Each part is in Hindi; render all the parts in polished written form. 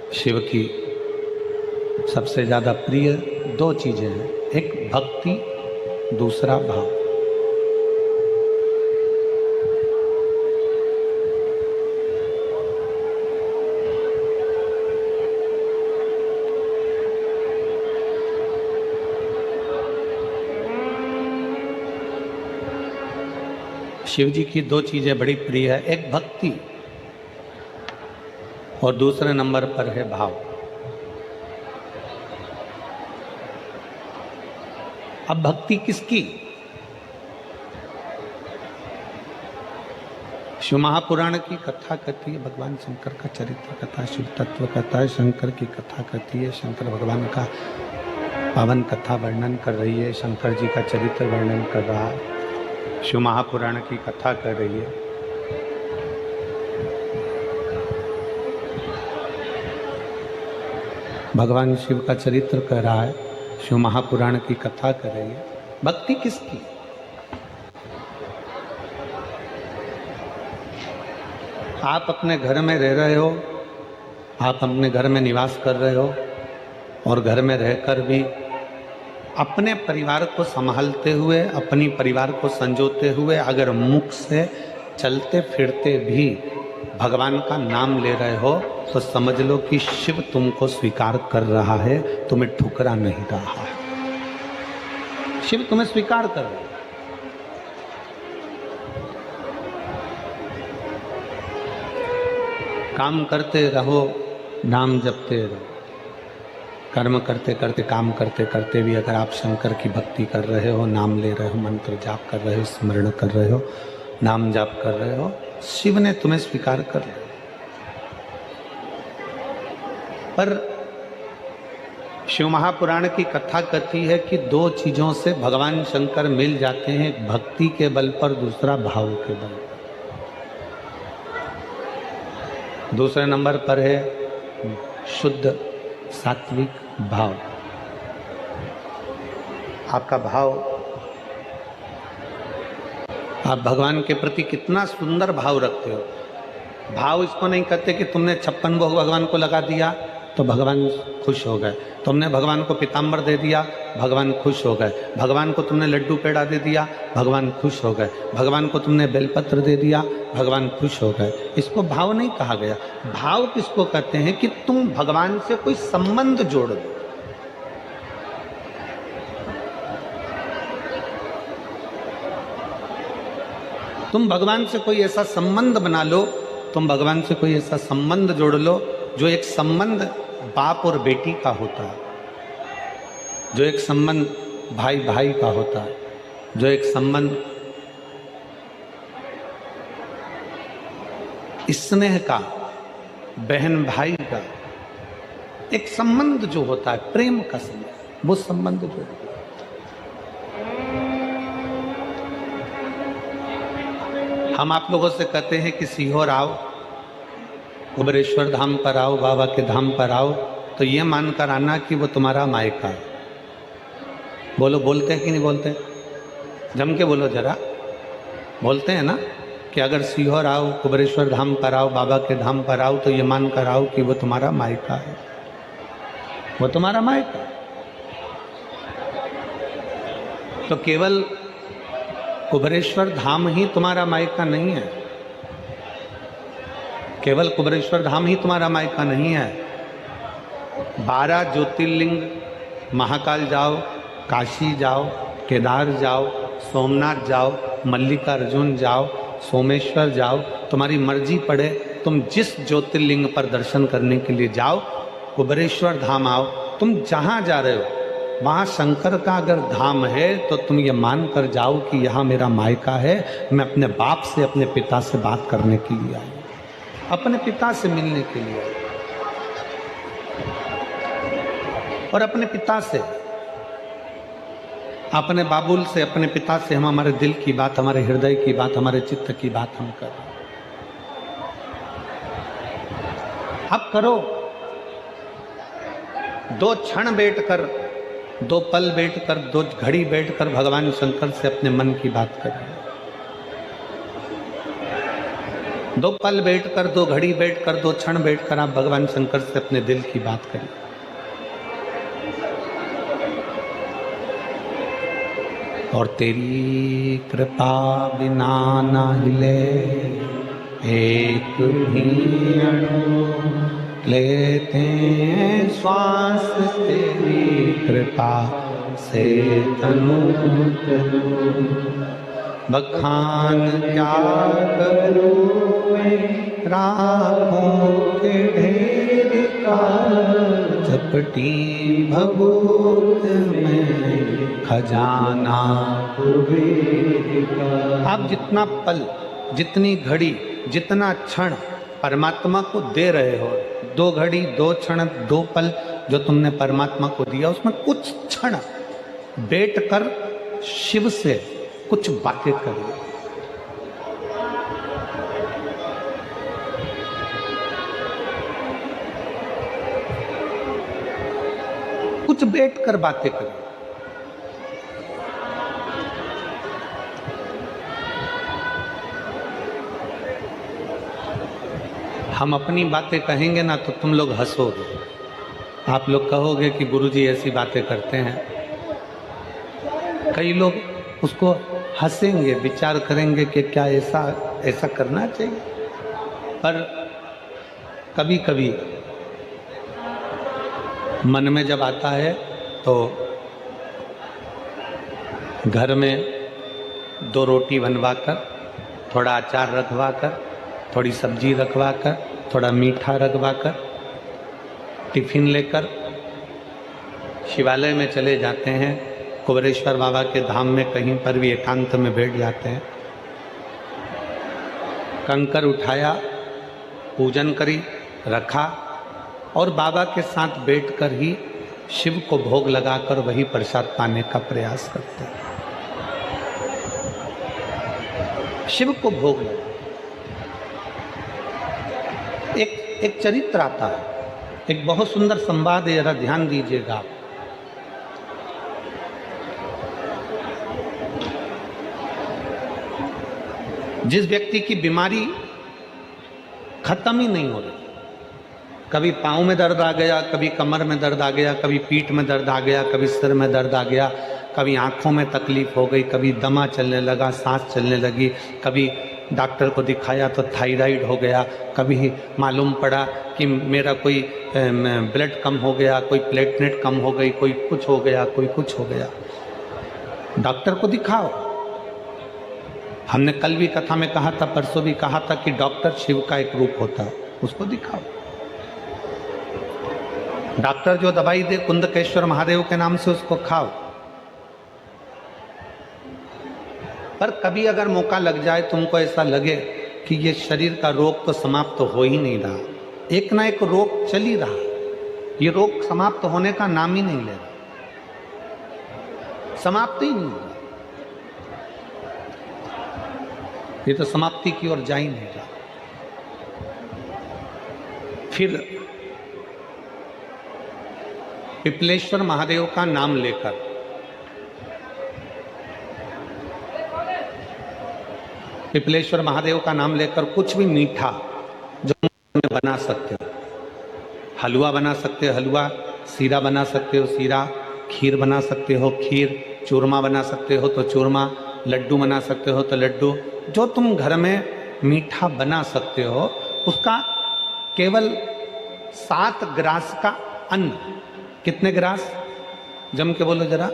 शिव की सबसे ज़्यादा प्रिय दो चीज़ें हैं, एक भक्ति, दूसरा भाव। शिव जी की दो चीज़ें बड़ी प्रिय है, एक भक्ति और दूसरे नंबर पर है भाव। अब भक्ति किसकी? शिव महापुराण की कथा कहती है, भगवान शंकर का चरित्र कथा, शिव तत्व कथा है, शंकर की कथा कहती है, शंकर भगवान का पावन कथा वर्णन कर रही है, शंकर जी का चरित्र वर्णन कर रहा है, शिव महापुराण की कथा कर रही है। भगवान शिव का चरित्र कर रहा है, शिव महापुराण की कथा कर रही है। भक्ति किसकी? आप अपने घर में रह रहे हो, आप अपने घर में निवास कर रहे हो और घर में रहकर भी अपने परिवार को संभालते हुए, अपनी परिवार को संजोते हुए अगर मुख से चलते फिरते भी भगवान का नाम ले रहे हो तो समझ लो कि शिव तुमको स्वीकार कर रहा है, तुम्हें ठुकरा नहीं रहा है। शिव तुम्हें स्वीकार कर रहा है। काम करते रहो, नाम जपते रहो। कर्म करते करते, काम करते करते भी अगर आप शंकर की भक्ति कर रहे हो, नाम ले रहे हो, मंत्र जाप कर रहे हो, स्मरण कर रहे हो, नाम जाप कर रहे हो, शिव ने तुम्हें स्वीकार कर लिया। पर शिव महापुराण की कथा कहती है कि दो चीजों से भगवान शंकर मिल जाते हैं, एक भक्ति के बल पर, दूसरा भाव के बल पर। दूसरे नंबर पर है शुद्ध सात्विक भाव। आपका भाव, आप भगवान के प्रति कितना सुंदर भाव रखते हो। भाव इसको नहीं कहते कि तुमने 56 भोग भगवान को लगा दिया तो भगवान खुश हो गए, तुमने भगवान को पीताम्बर दे दिया, भगवान खुश हो गए, भगवान को तुमने लड्डू पेड़ा दे दिया, भगवान खुश हो गए, भगवान को तुमने बेलपत्र दे दिया, भगवान खुश हो गए। इसको भाव नहीं कहा गया। भाव किसको कहते हैं कि तुम भगवान से कोई संबंध जोड़ दो। तुम भगवान से कोई ऐसा संबंध बना लो, तुम भगवान से कोई ऐसा संबंध जोड़ लो जो एक संबंध बाप और बेटी का होता है, जो एक संबंध भाई भाई का होता है, जो एक संबंध स्नेह का, बहन भाई का, एक संबंध जो होता है प्रेम का संबंध, वो संबंध जो होता है। हम आप लोगों से कहते हैं कि सीहोर आओ, कुबेरेश्वर धाम पर आओ, बाबा के धाम पर आओ, तो ये मानकर आना कि वो तुम्हारा मायका है। बोलो, बोलते हैं कि नहीं बोलते? जम के बोलो जरा, बोलते हैं ना कि अगर सीहोर आओ, कुबेरेश्वर धाम पर आओ, बाबा के धाम पर आओ, तो ये मानकर आओ कि वो तुम्हारा मायका है, वो तुम्हारा मायका। तो केवल कुबेरेश्वर धाम ही तुम्हारा मायका नहीं है, केवल कुबेरेश्वर धाम ही तुम्हारा मायका नहीं है। 12 ज्योतिर्लिंग, महाकाल जाओ, काशी जाओ, केदार जाओ, सोमनाथ जाओ, मल्लिकार्जुन जाओ, सोमेश्वर जाओ, तुम्हारी मर्जी पड़े, तुम जिस ज्योतिर्लिंग पर दर्शन करने के लिए जाओ, कुबेरेश्वर धाम आओ, तुम जहाँ जा रहे हो वहाँ शंकर का अगर धाम है तो तुम ये मान कर जाओ कि यहाँ मेरा मायका है, मैं अपने बाप से, अपने पिता से बात करने के लिए आई, अपने पिता से मिलने के लिए आई। और अपने पिता से, अपने बाबुल से, अपने पिता से हम हमारे दिल की बात, हमारे हृदय की बात, हमारे चित्त की बात हम करें। अब करो, 2 क्षण बैठकर, 2 पल बैठकर, 2 घड़ी बैठकर भगवान शंकर से अपने मन की बात करें। दो पल बैठ कर, दो घड़ी बैठ कर, दो क्षण बैठ कर आप भगवान शंकर से अपने दिल की बात करें। और तेरी कृपा बिना ना हिले एक भी अणु, लेते हैं श्वास तेरी कृपा से तनु तनु। बखान क्या करूं मैं राहों के ढेर का, झपटी भभूत में खजाना कुबेर का। आप जितना पल, जितनी घड़ी, जितना क्षण परमात्मा को दे रहे हो, 2 घड़ी, 2 क्षण, 2 पल जो तुमने परमात्मा को दिया, उसमें कुछ क्षण बैठकर शिव से कुछ बातें करिए। कुछ बैठकर बातें करिए। हम अपनी बातें कहेंगे ना तो तुम लोग हंसोगे, आप लोग कहोगे कि गुरुजी ऐसी बातें करते हैं। कई लोग उसको हंसेंगे, विचार करेंगे कि क्या ऐसा करना चाहिए। पर कभी कभी मन में जब आता है तो घर में 2 रोटी बनवाकर, थोड़ा अचार रखवाकर, थोड़ी सब्जी रखवाकर, थोड़ा मीठा रखवाकर, टिफिन लेकर शिवालय में चले जाते हैं। कुबेरेश्वर बाबा के धाम में कहीं पर भी एकांत में बैठ जाते हैं। कंकर उठाया, पूजन करी, रखा और बाबा के साथ बैठकर ही शिव को भोग लगाकर वही प्रसाद पाने का प्रयास करते हैं। शिव को भोग लगा। एक चरित्र आता है, एक बहुत सुंदर संवाद है, जरा ध्यान दीजिएगा। जिस व्यक्ति की बीमारी खत्म ही नहीं हो रही, कभी पाँव में दर्द आ गया, कभी कमर में दर्द आ गया, कभी पीठ में दर्द आ गया, कभी सिर में दर्द आ गया, कभी आँखों में तकलीफ हो गई, कभी दमा चलने लगा, सांस चलने लगी, कभी डॉक्टर को दिखाया तो थायराइड हो गया, कभी मालूम पड़ा कि मेरा कोई ब्लड कम हो गया, कोई प्लेटलेट कम हो गई, कोई कुछ हो गया, कोई कुछ हो गया। डॉक्टर को दिखाओ। हमने कल भी कथा में कहा था, परसों भी कहा था कि डॉक्टर शिव का एक रूप होता है, उसको दिखाओ। डॉक्टर जो दवाई दे कुंदकेश्वर महादेव के नाम से, उसको खाओ। पर कभी अगर मौका लग जाए, तुमको ऐसा लगे कि ये शरीर का रोग तो समाप्त हो ही नहीं रहा, एक ना एक रोग चल ही रहा, ये रोग समाप्त होने का नाम ही नहीं ले रहा, समाप्त ही नहीं हो रहा, ये तो समाप्ति की ओर जा ही नहीं रहा। फिर पिपलेश्वर महादेव का नाम लेकर पिपलेश्वर महादेव का नाम लेकर कुछ भी मीठा जो बना सकते हो, हलवा बना सकते हो हलवा, सीरा बना सकते हो सीरा, खीर बना सकते हो खीर, चूरमा बना सकते हो तो चूरमा, लड्डू बना सकते हो तो लड्डू, जो तुम घर में मीठा बना सकते हो, उसका केवल 7 ग्रास का अन्न। कितने ग्रास? जम के बोलो जरा।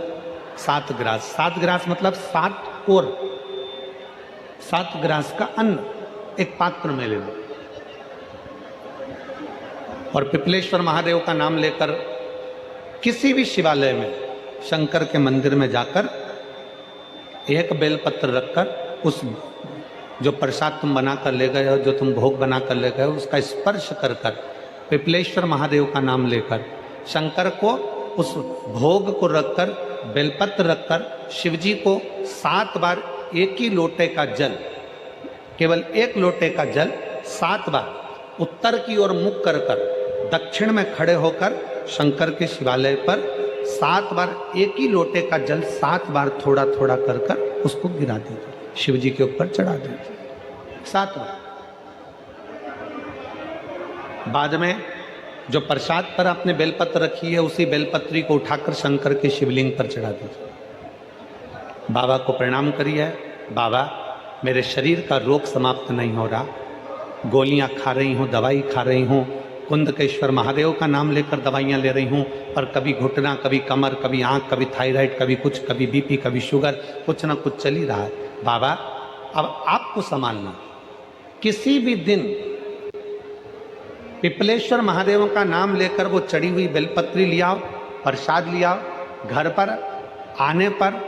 7 ग्रास। 7 ग्रास मतलब 7 कोर, 7 ग्रास का अन्न एक पात्र में ले लो और पिपलेश्वर महादेव का नाम लेकर किसी भी शिवालय में, शंकर के मंदिर में जाकर एक बेलपत्र रखकर उस जो प्रसाद तुम बना कर ले गए हो, जो तुम भोग बना कर ले गए हो, उसका स्पर्श कर कर पिपलेश्वर महादेव का नाम लेकर शंकर को उस भोग को रखकर, बेलपत्र रखकर शिवजी को 7 बार एक ही लोटे का जल, केवल एक लोटे का जल 7 बार उत्तर की ओर मुख कर कर दक्षिण में खड़े होकर शंकर के शिवालय पर 7 बार एक ही लोटे का जल 7 बार थोड़ा थोड़ा कर कर उसको गिरा दीजिए, शिव जी के ऊपर चढ़ा दीजिए 7 बार। बाद में जो प्रसाद पर आपने बेलपत्र रखी है उसी बेलपत्री को उठाकर शंकर के शिवलिंग पर चढ़ा दीजिए। बाबा को प्रणाम करिए। बाबा, मेरे शरीर का रोग समाप्त नहीं हो रहा, गोलियां खा रही हूँ, दवाई खा रही हूँ, कुंदकेश्वर महादेव का नाम लेकर दवाइयाँ ले रही हूँ, पर कभी घुटना, कभी कमर, कभी आँख, कभी थायराइड, कभी कुछ, कभी बीपी, कभी शुगर, कुछ ना कुछ चल ही रहा है। बाबा, अब आपको संभालना। किसी भी दिन पिपलेश्वर महादेव का नाम लेकर वो चढ़ी हुई बेलपत्री लियाओ, प्रसाद लियाओ। घर पर आने पर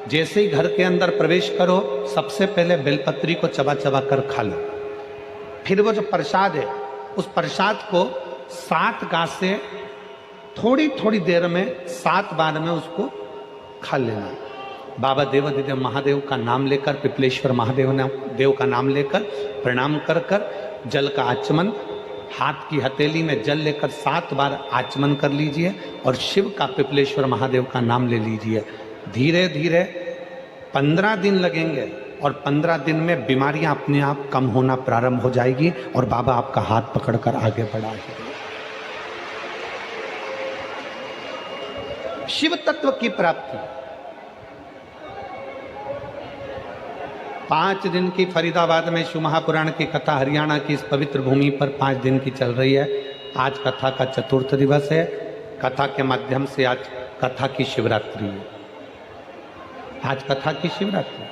जैसे ही घर के अंदर प्रवेश करो, सबसे पहले बेलपत्री को चबा चबा कर खा लो। फिर वो जो प्रसाद है, उस प्रसाद को 7 गांठ से थोड़ी थोड़ी देर में 7 बार में उसको खा लेना। बाबा देवाधिदेव महादेव का नाम लेकर, पिपलेश्वर देव का नाम लेकर प्रणाम कर कर जल का आचमन, हाथ की हथेली में जल लेकर 7 बार आचमन कर लीजिए और शिव का, पिपलेश्वर महादेव का नाम ले लीजिए। धीरे धीरे 15 दिन लगेंगे और 15 दिन में बीमारियां अपने आप कम होना प्रारंभ हो जाएगी और बाबा आपका हाथ पकड़कर आगे बढ़ाएंगे। शिव तत्व की प्राप्ति। 5 दिन की फरीदाबाद में शिव महापुराण की कथा हरियाणा की इस पवित्र भूमि पर 5 दिन की चल रही है। आज कथा का चतुर्थ दिवस है। कथा के माध्यम से आज कथा की शिवरात्रि है। आज कथा की शिवरात्रि।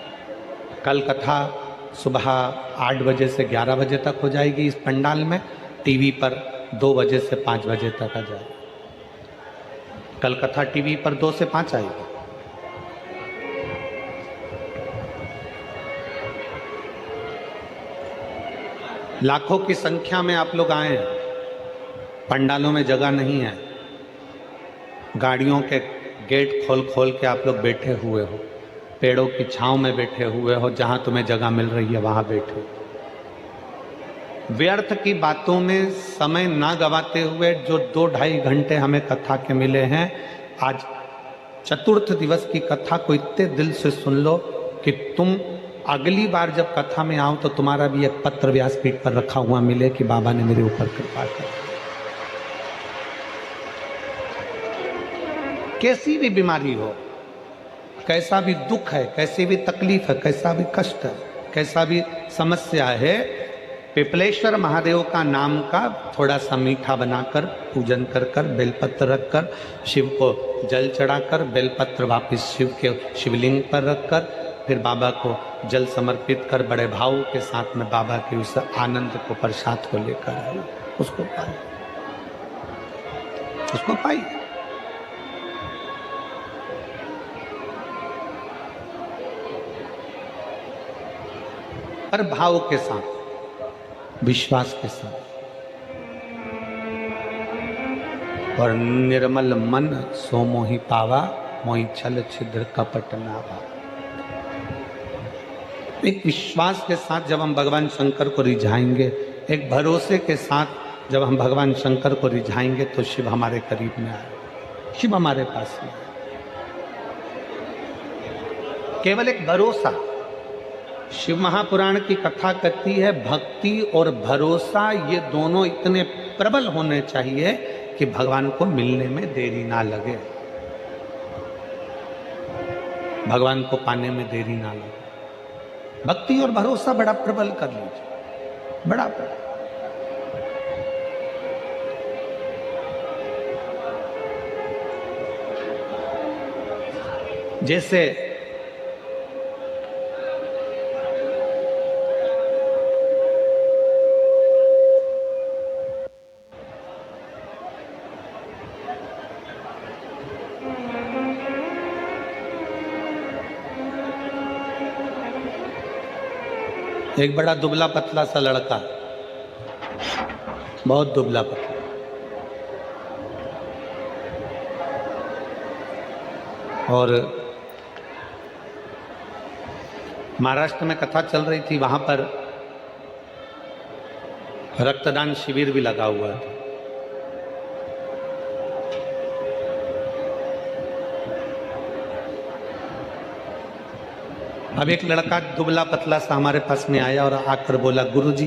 कल कथा सुबह 8 बजे से 11 बजे तक हो जाएगी इस पंडाल में। टीवी पर 2 बजे से 5 बजे तक आ जाएगी। कल कथा टीवी पर 2 से 5 आएगी। लाखों की संख्या में आप लोग आए हैं। पंडालों में जगह नहीं है। गाड़ियों के गेट खोल खोल के आप लोग बैठे हुए हो। पेड़ों की छांव में बैठे हुए हो, जहां तुम्हें जगह मिल रही है वहां बैठे। व्यर्थ की बातों में समय ना गवाते हुए जो 2-2.5 घंटे हमें कथा के मिले हैं, आज चतुर्थ दिवस की कथा को इतने दिल से सुन लो कि तुम अगली बार जब कथा में आओ तो तुम्हारा भी एक पत्र व्यासपीठ पर रखा हुआ मिले कि बाबा ने मेरे ऊपर कृपा कर। कैसी भी बीमारी हो, कैसा भी दुख है, कैसी भी तकलीफ है, कैसा भी कष्ट है, कैसा भी समस्या है, पिपलेश्वर महादेव का नाम का थोड़ा सा मीठा बनाकर पूजन कर कर, बेलपत्र रखकर, शिव को जल चढ़ाकर, बेलपत्र वापस शिव के शिवलिंग पर रखकर, फिर बाबा को जल समर्पित कर बड़े भाव के साथ में बाबा के उस आनंद को, प्रसाद को लेकर आए, उसको पाए, उसको पाई। पर भाव के साथ, विश्वास के साथ, और निर्मल मन सो मोहि पावा, मोहि छल छिद्र कपट नावा। एक विश्वास के साथ जब हम भगवान शंकर को रिझाएंगे, एक भरोसे के साथ जब हम भगवान शंकर को रिझाएंगे, तो शिव हमारे करीब में आए, शिव हमारे पास में आए। केवल एक भरोसा। शिव महापुराण की कथा कहती है, भक्ति और भरोसा ये दोनों इतने प्रबल होने चाहिए कि भगवान को मिलने में देरी ना लगे, भगवान को पाने में देरी ना लगे। भक्ति और भरोसा बड़ा प्रबल कर लीजिए, बड़ा प्रबल। जैसे एक बड़ा दुबला पतला सा लड़का, बहुत दुबला पतला, और महाराष्ट्र में कथा चल रही थी, वहां पर रक्तदान शिविर भी लगा हुआ था। अब एक लड़का दुबला पतला सा हमारे पास में आया और आकर बोला, गुरुजी